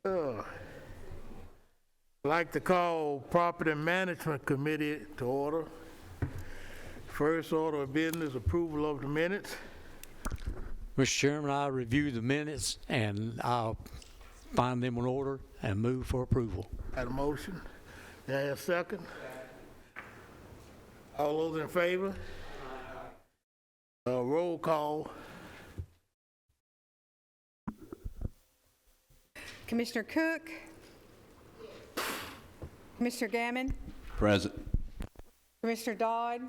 I'd like to call Property Management Committee to order. First order of business, approval of the minutes. Mr. Chairman, I review the minutes and I'll find them in order and move for approval. Got a motion? May I have a second? All those in favor? Roll call. Commissioner Cook? Commissioner Gammon? Present. Commissioner Dodd?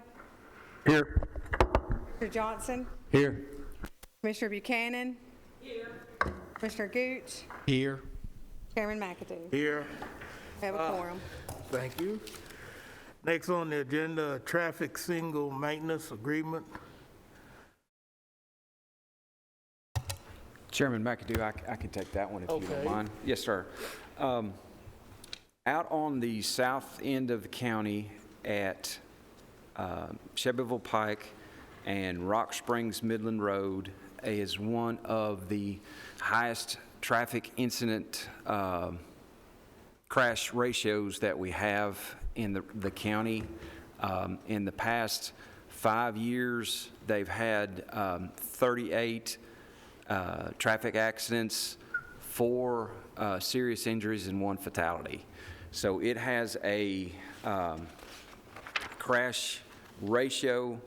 Here. Commissioner Johnson? Here. Commissioner Buchanan? Here. Commissioner Gooch? Here. Chairman McAdoo? Here. We have a quorum. Thank you. Next on the agenda, traffic signal maintenance agreement. Chairman McAdoo, I can take that one if you don't mind. Yes, sir. Out on the south end of the county at Shelbyville Pike and Rock Springs Midland Road is one of the highest traffic incident crash ratios that we have in the county. In the past 5 years, they've had 38 traffic accidents, 4 serious injuries, and 1 fatality. So it has a crash ratio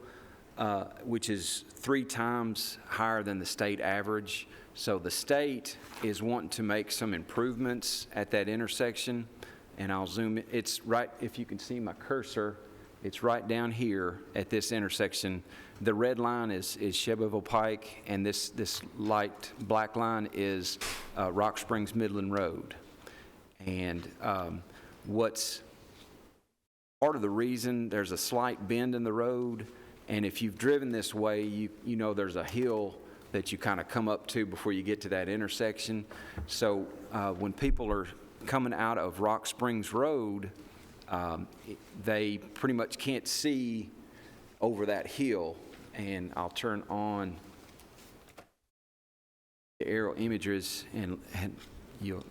which is 3 times higher than the state average. So the state is wanting to make some improvements at that intersection, and I'll zoom in. It's right, if you can see my cursor, it's right down here at this intersection. The red line is Shelbyville Pike, and this light black line is Rock Springs Midland Road. And what's part of the reason, there's a slight bend in the road, and if you've driven this way, you know there's a hill that you kind of come up to before you get to that intersection. So when people are coming out of Rock Springs Road, they pretty much can't see over that hill. And I'll turn on the aerial images and you'll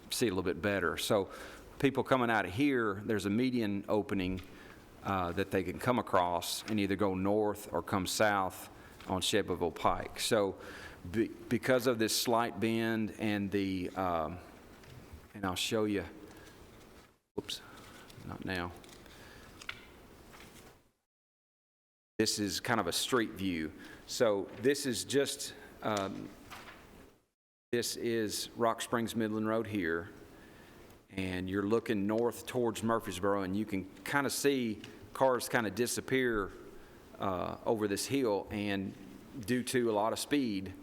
see a little bit better. So people coming out of here, there's a median opening that they can come across and either go north or come south on Shelbyville Pike. So because of this slight bend and the, and I'll show you, whoops, not now. This is kind of a street view. So this is just, this is Rock Springs Midland Road here. And you're looking north towards Murfreesboro, and you can kind of see cars kind of disappear over this hill. And due to a lot of speed,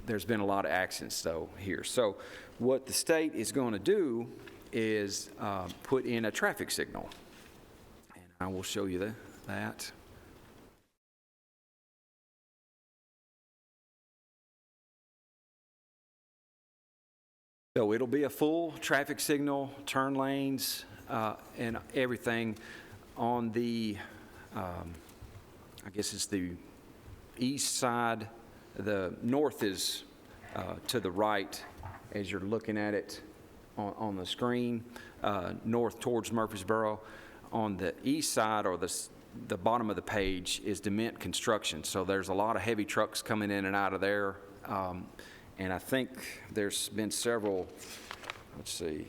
there's been a lot of accidents though here. So what the state is going to do is put in a traffic signal. And I will show you that. So it'll be a full traffic signal, turn lanes, and everything on the, I guess it's the east side. The north is to the right as you're looking at it on the screen, north towards Murfreesboro. On the east side, or the bottom of the page, is Dement Construction. So there's a lot of heavy trucks coming in and out of there. And I think there's been several, let's see,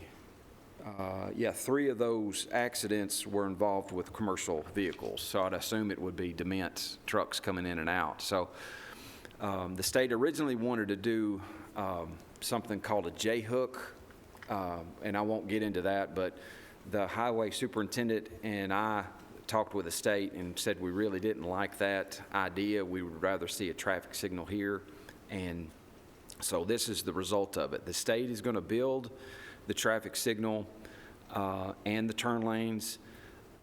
3 of those accidents were involved with commercial vehicles. So I'd assume it would be Dement trucks coming in and out. So the state originally wanted to do something called a J-hook, and I won't get into that, but the highway superintendent and I talked with the state and said we really didn't like that idea. We would rather see a traffic signal here. And so this is the result of it. The state is going to build the traffic signal and the turn lanes,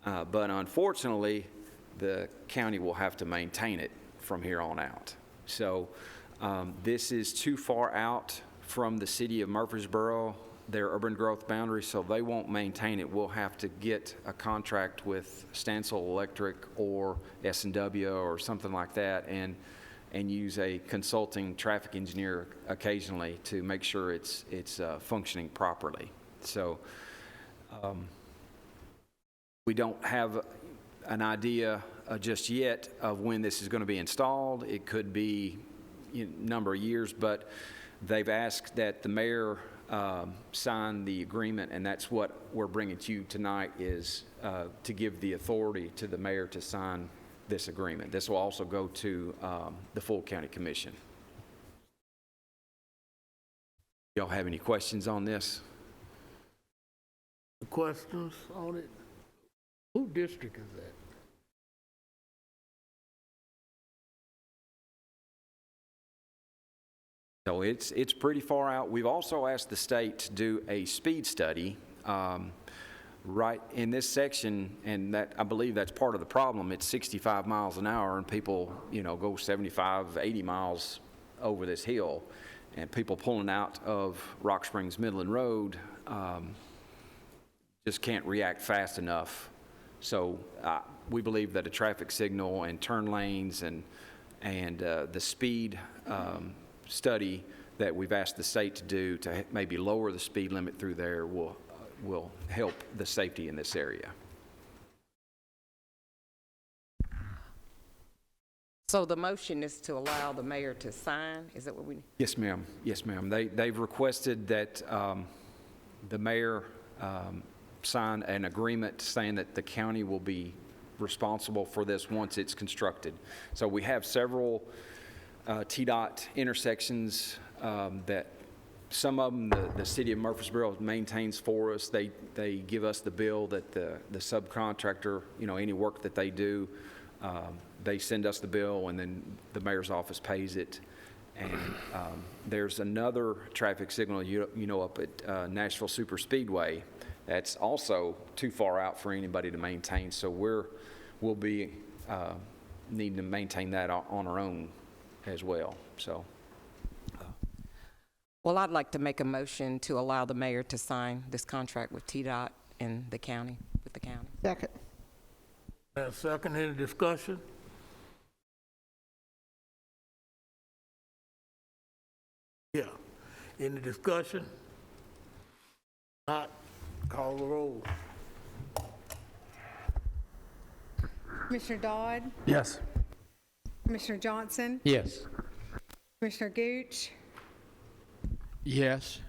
but unfortunately, the county will have to maintain it from here on out. So this is too far out from the city of Murfreesboro, their urban growth boundary, so they won't maintain it. We'll have to get a contract with Stansel Electric or S&W or something like that, and and use a consulting traffic engineer occasionally to make sure it's functioning properly. So we don't have an idea just yet of when this is going to be installed. It could be a number of years, but they've asked that the mayor sign the agreement, and that's what we're bringing to you tonight, is to give the authority to the mayor to sign this agreement. This will also go to the full county commission. Y'all have any questions on this? Questions on it? Who district is that? So it's pretty far out. We've also asked the state to do a speed study right in this section, and that, I believe that's part of the problem. It's 65 miles an hour, and people, go 75, 80 miles over this hill, and people pulling out of Rock Springs Midland Road just can't react fast enough. So we believe that a traffic signal and turn lanes and the speed study that we've asked the state to do to maybe lower the speed limit through there will help the safety in this area. So the motion is to allow the mayor to sign? Is that what we? Yes, ma'am. Yes, ma'am. They've requested that the mayor sign an agreement saying that the county will be responsible for this once it's constructed. So we have several TDOT intersections that some of them the city of Murfreesboro maintains for us. They give us the bill that the subcontractor, any work that they do, they send us the bill, and then the mayor's office pays it. And there's another traffic signal, up at Nashville Super Speedway that's also too far out for anybody to maintain. So we'll be needing to maintain that on our own as well. So. Well, I'd like to make a motion to allow the mayor to sign this contract with TDOT and the county, with the county. Second. Second, any discussion? Yeah. Any discussion? Not, call the roll. Commissioner Dodd? Yes. Commissioner Johnson? Yes. Commissioner Gooch? Yes.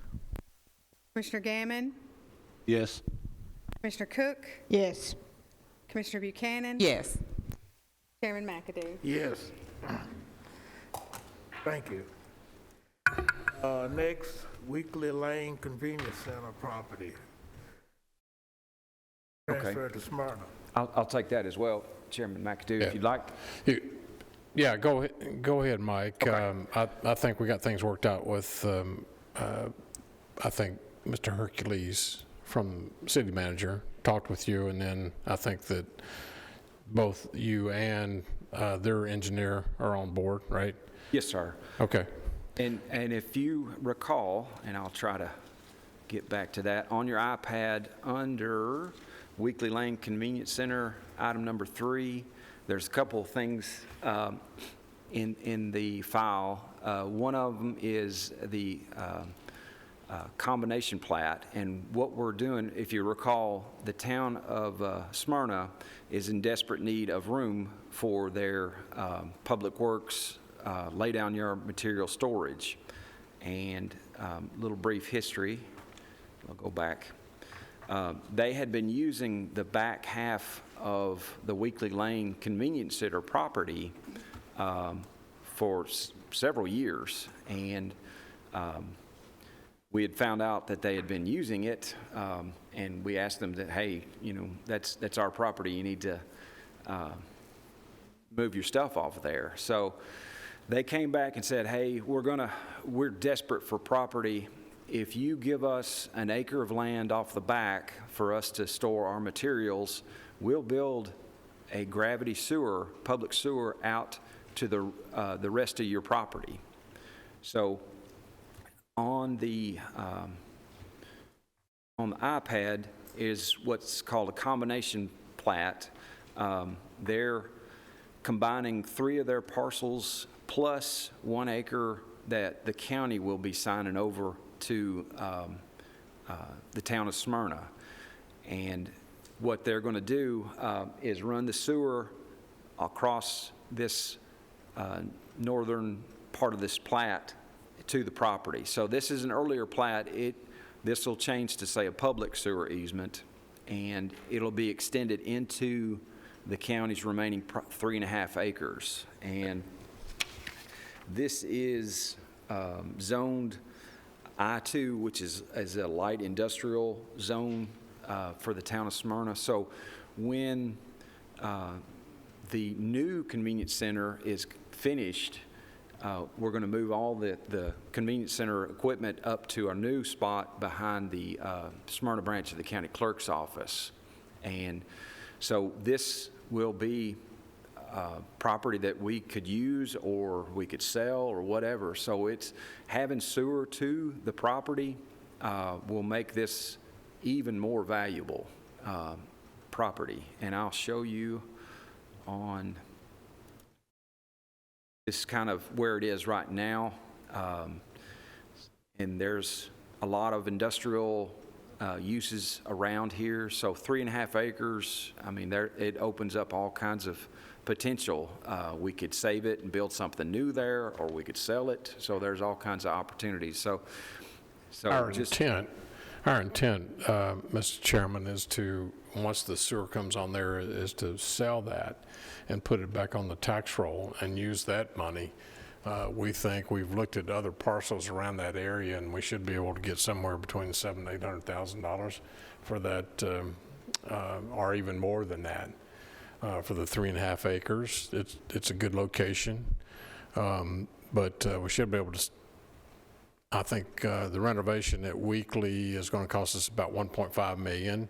Commissioner Gammon? Yes. Commissioner Cook? Yes. Commissioner Buchanan? Yes. Chairman McAdoo? Yes. Thank you. Next, Weakley Lane Convenience Center property. Okay. Transfer to Smyrna. I'll take that as well, Chairman McAdoo, if you'd like. Yeah, go ahead, Mike. Okay. I think we got things worked out with, I think Mr. Hercules from city manager talked with you, and then I think that both you and their engineer are on board, right? Yes, sir. Okay. And if you recall, and I'll try to get back to that, on your iPad under Weakley Lane Convenience Center, item number 3, there's a couple of things in the file. One of them is the combination plat, and what we're doing, if you recall, the town of Smyrna is in desperate need of room for their public works lay down yard material storage. And little brief history, I'll go back. They had been using the back half of the Weakley Lane Convenience Center property for several years, and we had found out that they had been using it, and we asked them that, hey, that's our property, you need to move your stuff off of there. So they came back and said, hey, we're desperate for property. If you give us an acre of land off the back for us to store our materials, we'll build a gravity sewer, public sewer, out to the rest of your property. So on the iPad is what's called a combination plat. They're combining 3 of their parcels plus 1 acre that the county will be signing over to the town of Smyrna. And what they're going to do is run the sewer across this northern part of this plat to the property. So this is an earlier plat. This will change to, say, a public sewer easement, and it'll be extended into the county's remaining 3.5 acres. And this is zoned I-2, which is a light industrial zone for the town of Smyrna. So when the new convenience center is finished, we're going to move all the convenience center equipment up to our new spot behind the Smyrna branch of the county clerk's office. And so this will be property that we could use or we could sell or whatever. So it's having sewer to the property will make this even more valuable property. And I'll show you on this kind of where it is right now. And there's a lot of industrial uses around here. So 3.5 acres, I mean, it opens up all kinds of potential. We could save it and build something new there, or we could sell it. So there's all kinds of opportunities. So Our intent, Mr. Chairman, is to, once the sewer comes on there, is to sell that and put it back on the tax roll and use that money. We think we've looked at other parcels around that area, and we should be able to get somewhere between $700,000 and $800,000 for that, or even more than that, for the 3.5 acres. It's a good location, but we should be able to. I think the renovation at Weakley is going to cost us about $1.5 million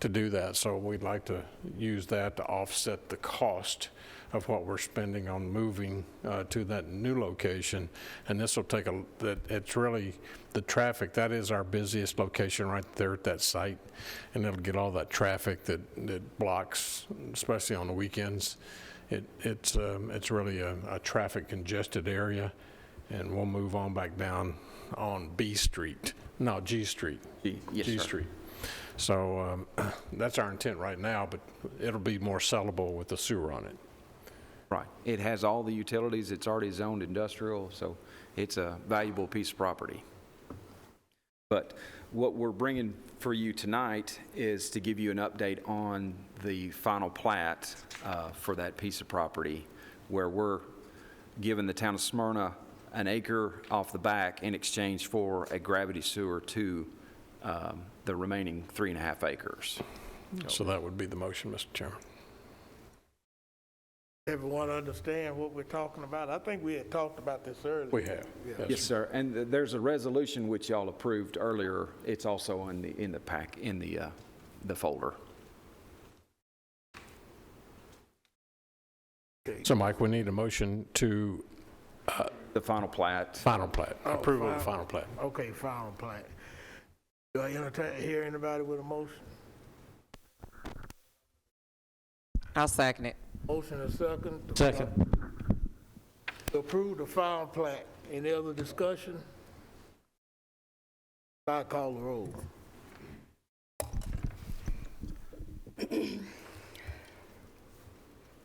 to do that. So we'd like to use that to offset the cost of what we're spending on moving to that new location. And this will take it's really the traffic. That is our busiest location right there at that site. And it'll get all that traffic that blocks, especially on the weekends. It's really a traffic congested area. And we'll move on back down on G Street. Yes, G sir. Street. So that's our intent right now, but it'll be more sellable with the sewer on it. Right. It has all the utilities. It's already zoned industrial, so it's a valuable piece of property. But what we're bringing for you tonight is to give you an update on the final plat for that piece of property, where we're giving the town of Smyrna an acre off the back in exchange for a gravity sewer to the remaining 3.5 acres. So that would be the motion, Mr. Chairman. Everyone understand what we're talking about? I think we had talked about this earlier. We have. Yeah. Yes, sir. And there's a resolution which y'all approved earlier. It's also in the pack in the folder. Okay. So, Mike, we need a motion to The final plat. final plat, Oh, approval of the final plat. Okay, final plat. Do I hear anybody with a motion? I'll second it. Motion and second. Second. To approve the final plat. Any other discussion? I call the roll.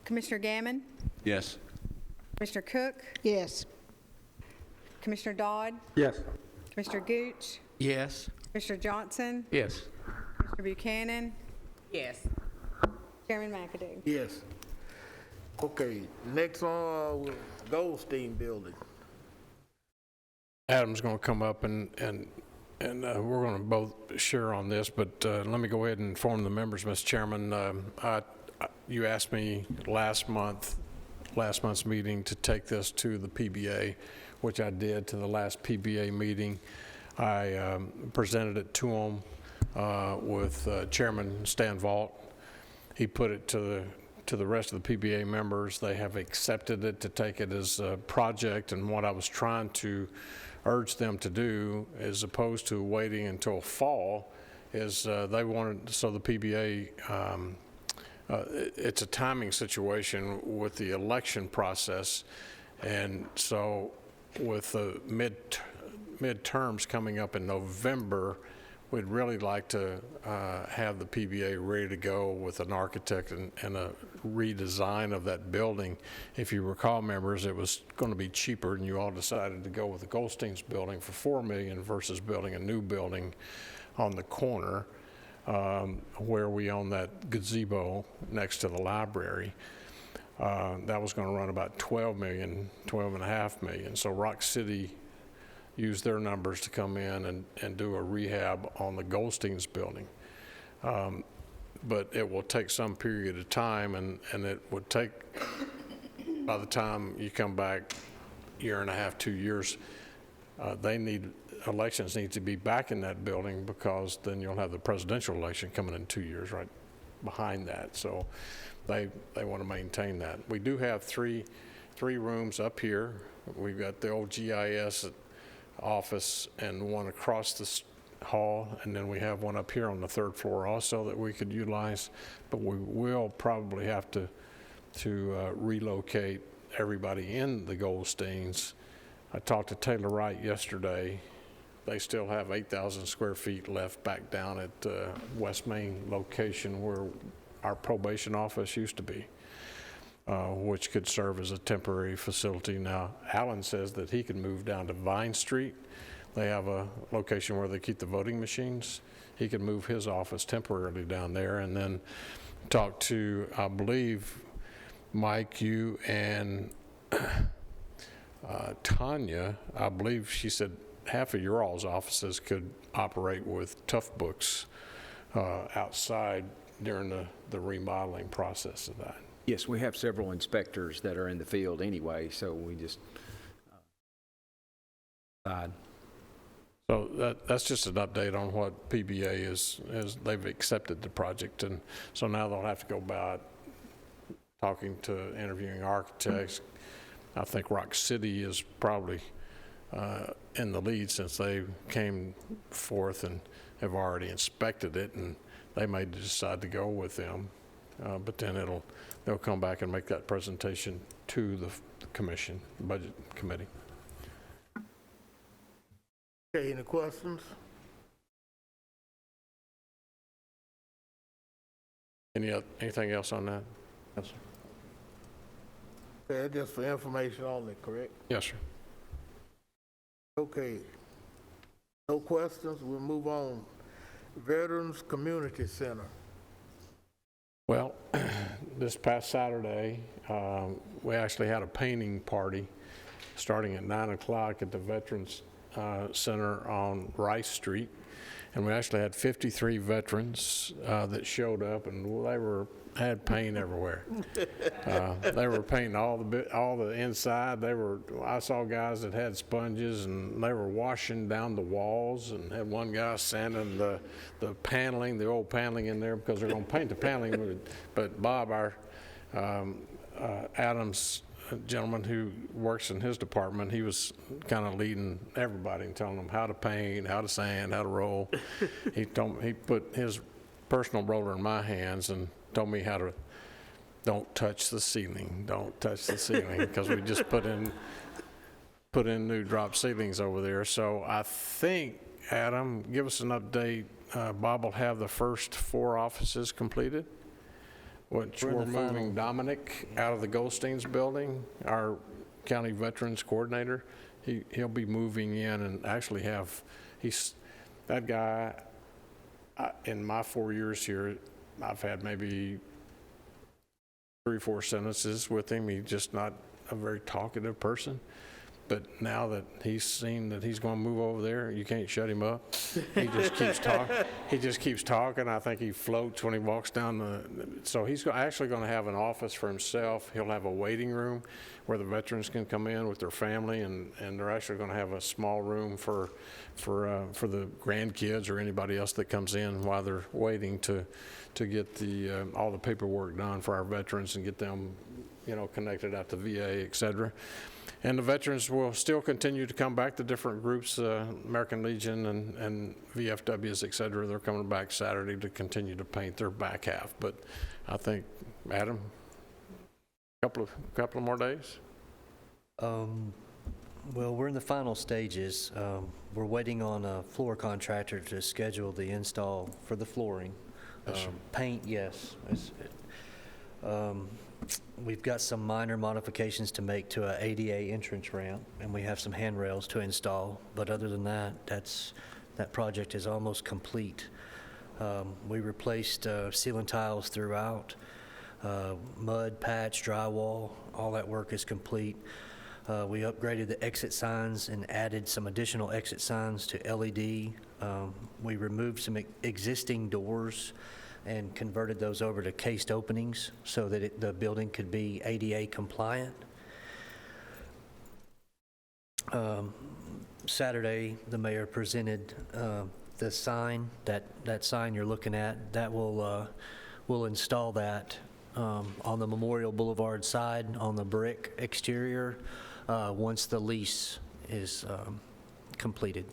Commissioner Gammon, Yes. Commissioner Cook, Yes. Commissioner Dodd, Yes. Commissioner Gooch, Yes. Commissioner Johnson, Yes. Commissioner Buchanan, Yes. Chairman McAdoo. Yes. Okay, next on, Goldstein Building. Adam's going to come up and we're going to both share on this, but let me go ahead and inform the members, Mr. Chairman. You asked me last month's meeting to take this to the PBA, which I did to the last PBA meeting. I presented it to them with Chairman Stan Vaught. He put it to the rest of the PBA members. They have accepted it to take it as a project, and what I was trying to urge them to do, as opposed to waiting until fall, is they wanted, so the PBA, it's a timing situation with the election process, And so with the midterms coming up in November, we'd really like to have the PBA ready to go with an architect and a redesign of that building. If you recall, members, it was going to be cheaper, and you all decided to go with the Goldstein Building for $4 million versus building a new building on the corner where we own that gazebo next to the library. That was going to run about $12 million, $12.5 million. So Rock City used their numbers to come in and do a rehab on the Goldstein Building. But it will take some period of time, and it would take, by the time you come back, year and a half, 2 years, elections need to be back in that building, because then you'll have the presidential election coming in 2 years right behind that. So they want to maintain that. We do have three rooms up here. We've got the old GIS office and one across the hall, and then we have one up here on the third floor also that we could utilize, but we will probably have to relocate everybody in the Goldsteins. I talked to Taylor Wright yesterday. They still have 8,000 square feet left back down at West Main location where our probation office used to be, which could serve as a temporary facility. Now, Alan says that he could move down to Vine Street. They have a location where they keep the voting machines. He could move his office temporarily down there, and then talk to, I believe, Mike, you, and Tanya. I believe she said half of your all's offices could operate with tough books outside during the remodeling process of that. Yes, we have several inspectors that are in the field anyway, so we just So that's just an update on what PBA is. They've accepted the project, and so now they'll have to go about talking to interviewing architects. I think Rock City is probably in the lead, since they came forth and have already inspected it, and they may decide to go with them. But then they'll come back and make that presentation to the commission, budget committee. Okay, any questions? Anything else on that? Yes, sir. Okay, just for information only, correct? Yes, sir. Okay. No questions, we'll move on. Veterans Community Center. Well, this past Saturday, we actually had a painting party starting at 9 o'clock at the Veterans Center on Rice Street. And we actually had 53 veterans that showed up, and they had paint everywhere. They were painting all the inside. I saw guys that had sponges, and they were washing down the walls, and had one guy sanding the paneling, the old paneling in there, because they're going to paint the paneling. But Bob, our Adams gentleman who works in his department, he was kind of leading everybody and telling them how to paint, how to sand, how to roll. He put his personal roller in my hands and told me how to, don't touch the ceiling, because we just put in new drop ceilings over there. So I think, Adam, give us an update. Bob will have the first 4 offices completed, which we're moving Dominic out of the Goldstein Building, our county veterans coordinator. He'll be moving in and actually that guy, in my 4 years here, I've had maybe 3 or 4 sentences with him. He's just not a very talkative person. But now that he's seen that he's going to move over there, you can't shut him up. He just keeps talking. He just keeps talking. I think he floats when he walks down so he's actually going to have an office for himself. He'll have a waiting room where the veterans can come in with their family, and they're actually going to have a small room for the grandkids or anybody else that comes in while they're waiting to get all the paperwork done for our veterans and get them, connected out to VA, et cetera. And the veterans will still continue to come back to different groups, American Legion and VFWs, et cetera. They're coming back Saturday to continue to paint their back half. But I think, Adam, a couple of more days? Well, we're in the final stages. We're waiting on a floor contractor to schedule the install for the flooring. Paint, yes. We've got some minor modifications to make to a ADA entrance ramp, and we have some handrails to install. But other than that, that project is almost complete. We replaced ceiling tiles throughout, mud, patch, drywall, all that work is complete. We upgraded the exit signs and added some additional exit signs to LED. We removed some existing doors and converted those over to cased openings so that the building could be ADA compliant. Saturday, the mayor presented the sign, that sign you're looking at, that we'll install that on the Memorial Boulevard side on the brick exterior once the lease is completed.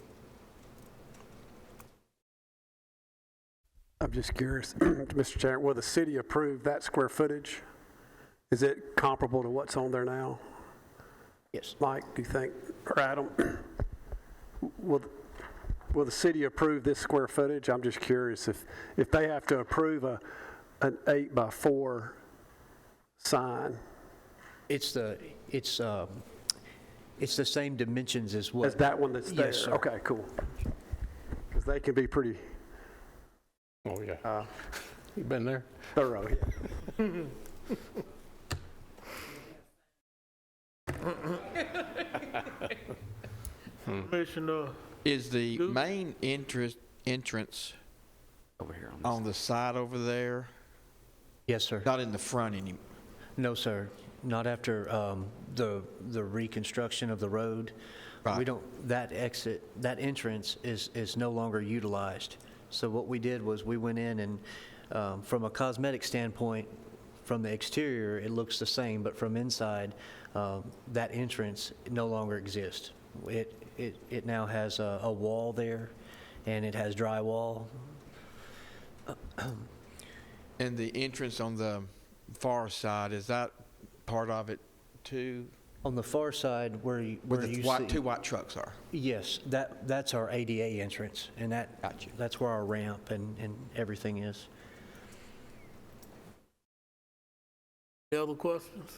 I'm just curious, Mr. Chair, will the city approve that square footage? Is it comparable to what's on there now? Yes. Mike, do you think, or Adam, will the city approve this square footage? I'm just curious if they have to approve an 8x4 sign. It's the same dimensions as what? As that one that's there? Yes, sir. Okay, cool. Because they can be pretty Oh, yeah. You been there? thorough. Yeah. Commissioner, Is the main entrance Over here on the side over there, Yes, sir. not in the front anymore? No, sir. Not after the reconstruction of the road. Right. We don't, that entrance is no longer utilized. So what we did was we went in and from a cosmetic standpoint, from the exterior, it looks the same, but from inside, that entrance no longer exists. It now has a wall there, and it has drywall. And the entrance on the far side, is that part of it too? On the far side, where you see... two white trucks are? Yes, that's our ADA entrance, and Gotcha. that's where our ramp and everything is. any other questions?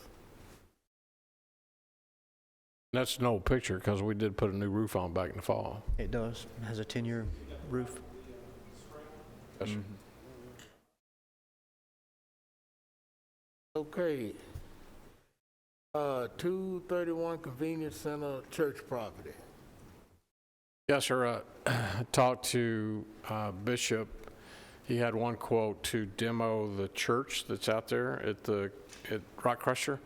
That's an old picture because we did put a new roof on back in the fall. It does. It has a 10-year roof. Yes, sir. Okay. 231 Convenience Center Church property. Yes, sir. I talked to Bishop. He had one quote to demo the church that's out there at Rock Crusher,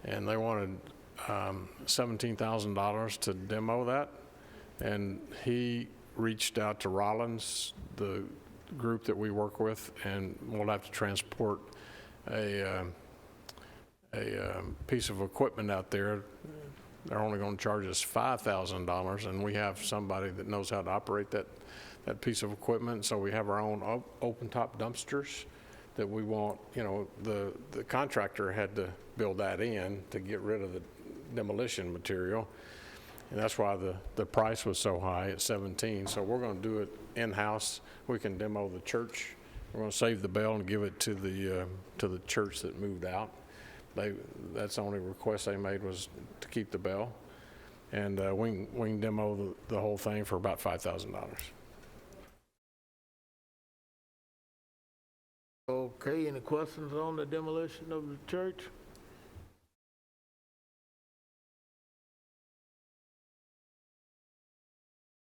and they wanted $17,000 to demo that. And he reached out to Rollins, the group that we work with, and we'll have to transport a piece of equipment out there. They're only going to charge us $5,000, and we have somebody that knows how to operate that piece of equipment. So we have our own open-top dumpsters that we want. You know, the contractor had to build that in to get rid of the demolition material, and that's why the price was so high at 17. So we're going to do it in-house. We can demo the church. We're going to save the bell and give it to the church that moved out. That's the only request they made, was to keep the bell, and we can demo the whole thing for about $5,000. Okay, any questions on the demolition of the church?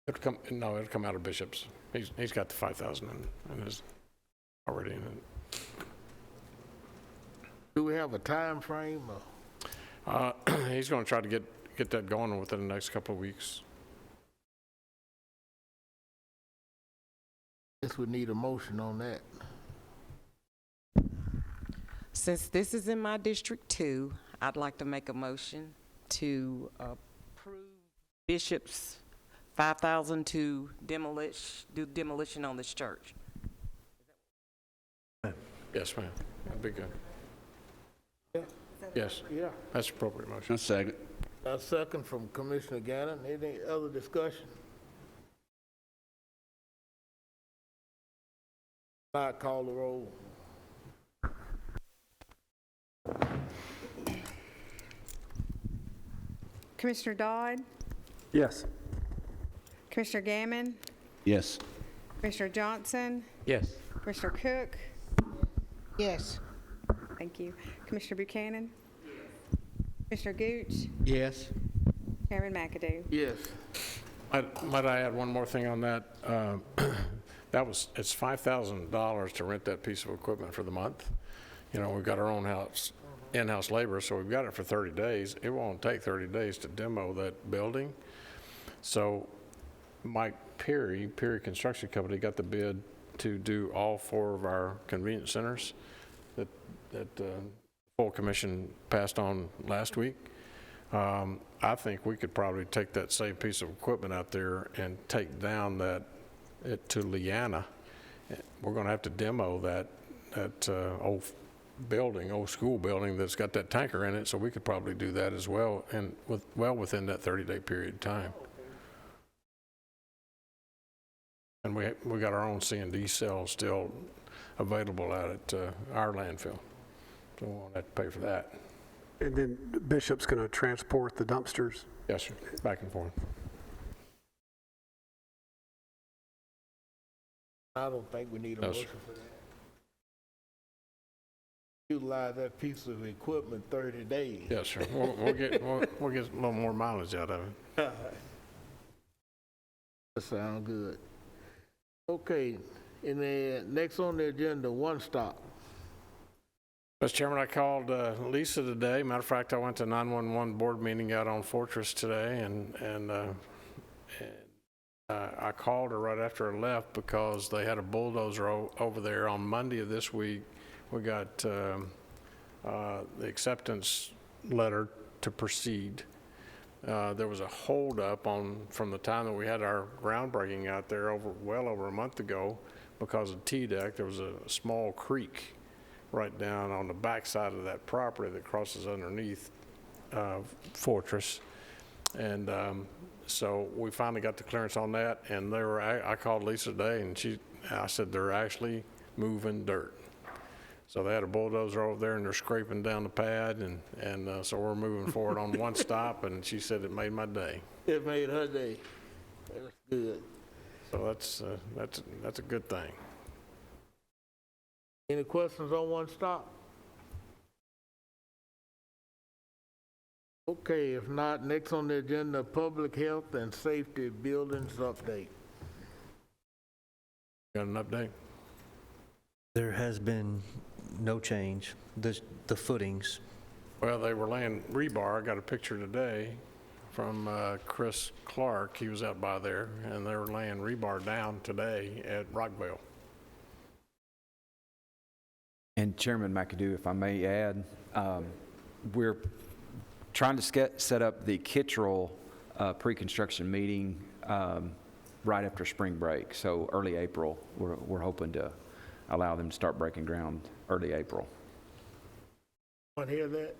It'll come out of Bishop's. He's got the 5,000 and is already in it. Do we have a time frame? He's going to try to get that going within the next couple of weeks. Guess we need a motion on that. Since this is in my District 2, I'd like to make a motion to approve Bishop's $5,000 to do demolition on this church. Yes, ma'am. That'd be good. Yeah. Yes, Yeah. that's appropriate motion. A second. A second from Commissioner Gannon. Any other discussion? Not call the roll. Commissioner Dodd, Yes. Commissioner Gammon, Yes. Commissioner Johnson, Yes. Commissioner Cook. Yes. Thank you. Commissioner Buchanan. Commissioner Gooch, Yes. Chairman McAdoo. Yes. Might I add one more thing on that? It's $5,000 to rent that piece of equipment for the month. You know, we've got our own in-house labor, so we've got it for 30 days. It won't take 30 days to demo that building. So Mike Perry Construction Company, got the bid to do all 4 of our convenience centers that full commission passed on last week. I think we could probably take that same piece of equipment out there and take down it to Leanna. We're going to have to demo that old school building that's got that tanker in it, so we could probably do that as well, and well within that 30-day period of time. And we got our own C&D cell still available out at our landfill, so we won't have to pay for that. And then Bishop's going to transport the dumpsters? Yes, sir, back and forth. I don't think we need a No, motion sir. for that. Utilize that piece of equipment 30 days. Yes, sir. We'll get a little more mileage out of it. That sounds good. Okay, and then next on the agenda, One Stop. Mr. Chairman, I called Lisa today. Matter of fact, I went to 911 board meeting out on Fortress today, and I called her right after I left because they had a bulldozer over there on Monday of this week. We got the acceptance letter to proceed. There was a holdup from the time that we had our groundbreaking out there well over a month ago because of T-Deck. There was a small creek right down on the backside of that property that crosses underneath Fortress. And so we finally got the clearance on that, and I called Lisa today, and I said they're actually moving dirt. So they had a bulldozer over there, and they're scraping down the pad, and so we're moving forward on One Stop, and she said it made my day. It made her day. That's good. So that's a good thing. Any questions on One Stop? Okay, if not, next on the agenda, Public Health and Safety Buildings Update. Got an update? There has been no change. The footings, Well, they were laying rebar. I got a picture today from Chris Clark. He was out by there, and they were laying rebar down today at Rockville. And Chairman McAdoo, if I may add, we're trying to set up the Kittrell pre-construction meeting right after spring break. So early April, we're hoping to allow them to start breaking ground early April. Want to hear that?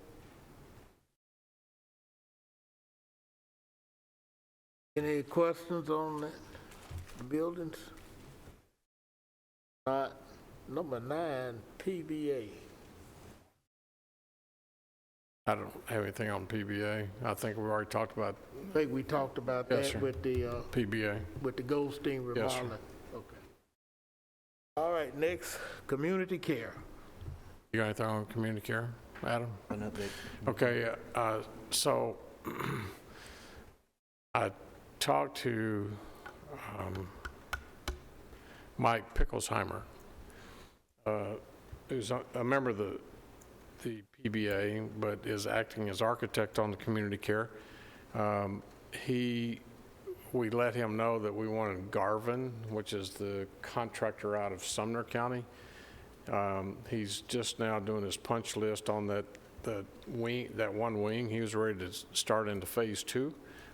Any questions on the buildings? Not. Number 9, PBA. I don't have anything on PBA. I think we already talked about I think we talked about Yes, that sir. with the PBA. Goldstein Yes, sir. remodeling. Okay. All right, next, community care. You got anything on community care, Adam? an update. Okay, so I talked to Mike Picklesheimer, who's a member of the PBA, but is acting as architect on the community care. We let him know that we wanted Garvin, which is the contractor out of Sumner County. He's just now doing his punch list on that one wing. He was ready to start into phase 2.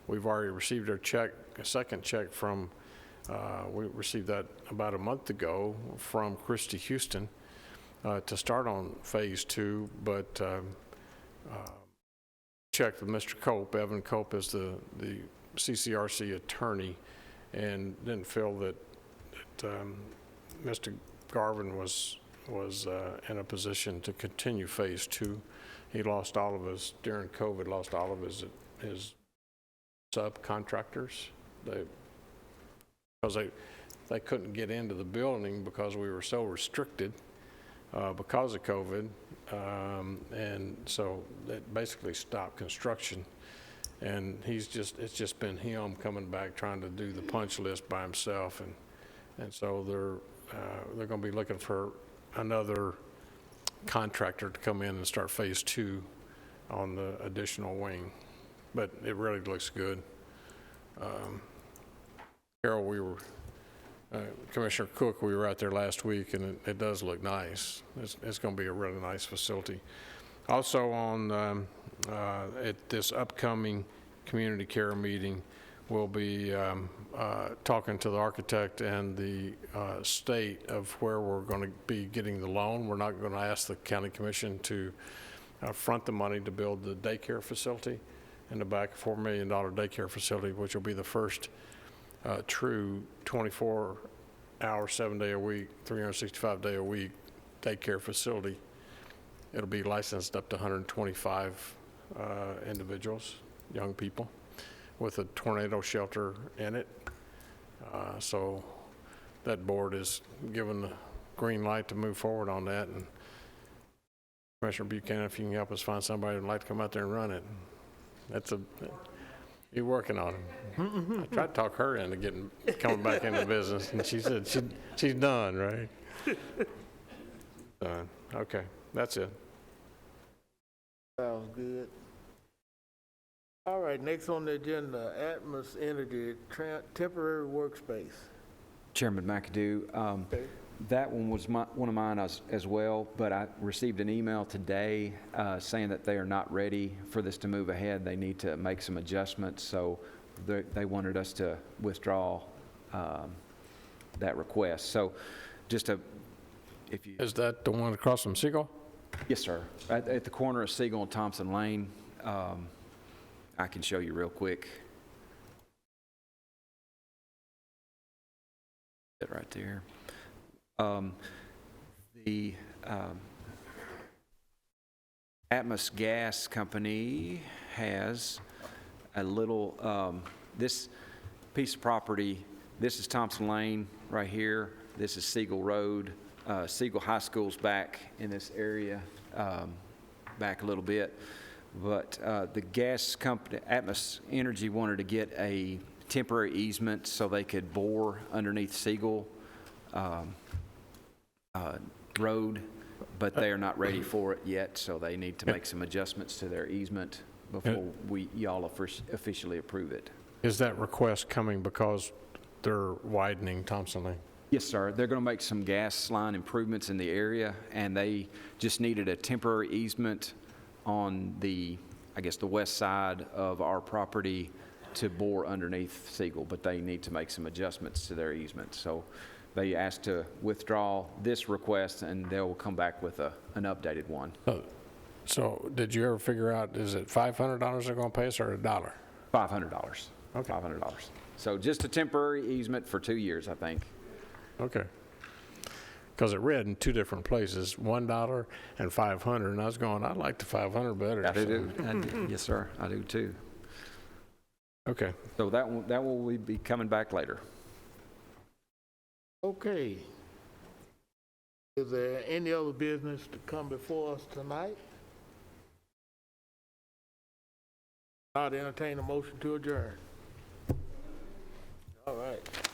We've already received our a second check from, we received that about a month ago from Christy Houston to start on phase 2, but checked with Mr. Cope. Evan Cope is the CCRC attorney, and didn't feel that Mr. Garvin was in a position to continue phase 2. He lost all of his, during COVID, lost all of his subcontractors. Because they couldn't get into the building because we were so restricted because of COVID. And so that basically stopped construction. And it's just been him coming back trying to do the punch list by himself. And so they're going to be looking for another contractor to come in and start phase 2 on the additional wing. But it really looks good. Carol, Commissioner Cook, we were out there last week, and it does look nice. It's going to be a really nice facility. Also at this upcoming community care meeting, we'll be talking to the architect and the state of where we're going to be getting the loan. We're not going to ask the county commission to front the money to build the daycare facility in the back, $4 million daycare facility, which will be the first true 24-hour, 7-day a week, 365-day-a-week daycare facility. It'll be licensed up to 125 individuals, young people, with a tornado shelter in it. So that board is given the green light to move forward on that. And Commissioner Buchanan, if you can help us find somebody who'd like to come out there and run it. You're working on it. I tried to talk her into coming back into business, and she said she's done, right? Done. Okay, that's it. Sounds good. All right, next on the agenda, Atmos Energy temporary workspace. Chairman McAdoo, Okay. that one was one of mine as well, but I received an email today saying that they are not ready for this to move ahead. They need to make some adjustments, so they wanted us to withdraw that request. So if you... Is that the one across from Siegel? Yes, sir. At the corner of Siegel and Thompson Lane. I can show you real quick. It right there. The Atmos Gas Company has a little, this piece of property, this is Thompson Lane right here. This is Siegel Road. Siegel High School's back in this area, back a little bit. But the gas company, Atmos Energy, wanted to get a temporary easement so they could bore underneath Siegel Road, but they are not ready for it yet, so they need to make some adjustments to their easement before y'all officially approve it. Is that request coming because they're widening Thompson Lane? Yes, sir. They're going to make some gas line improvements in the area, and they just needed a temporary easement on the west side of our property to bore underneath Siegel, but they need to make some adjustments to their easement. So they asked to withdraw this request, and they will come back with an updated one. So did you ever figure out, is it $500 they're going to pay us or $1? $500. Okay. $500. So just a temporary easement for 2 years, I think. Okay. Because it read in 2 different places, $1 and $500, and I was going, I like the $500 better. I do. Yes, sir. I do too. Okay. So that will be coming back later. Okay. Is there any other business to come before us tonight? I'd entertain a motion to adjourn. All right.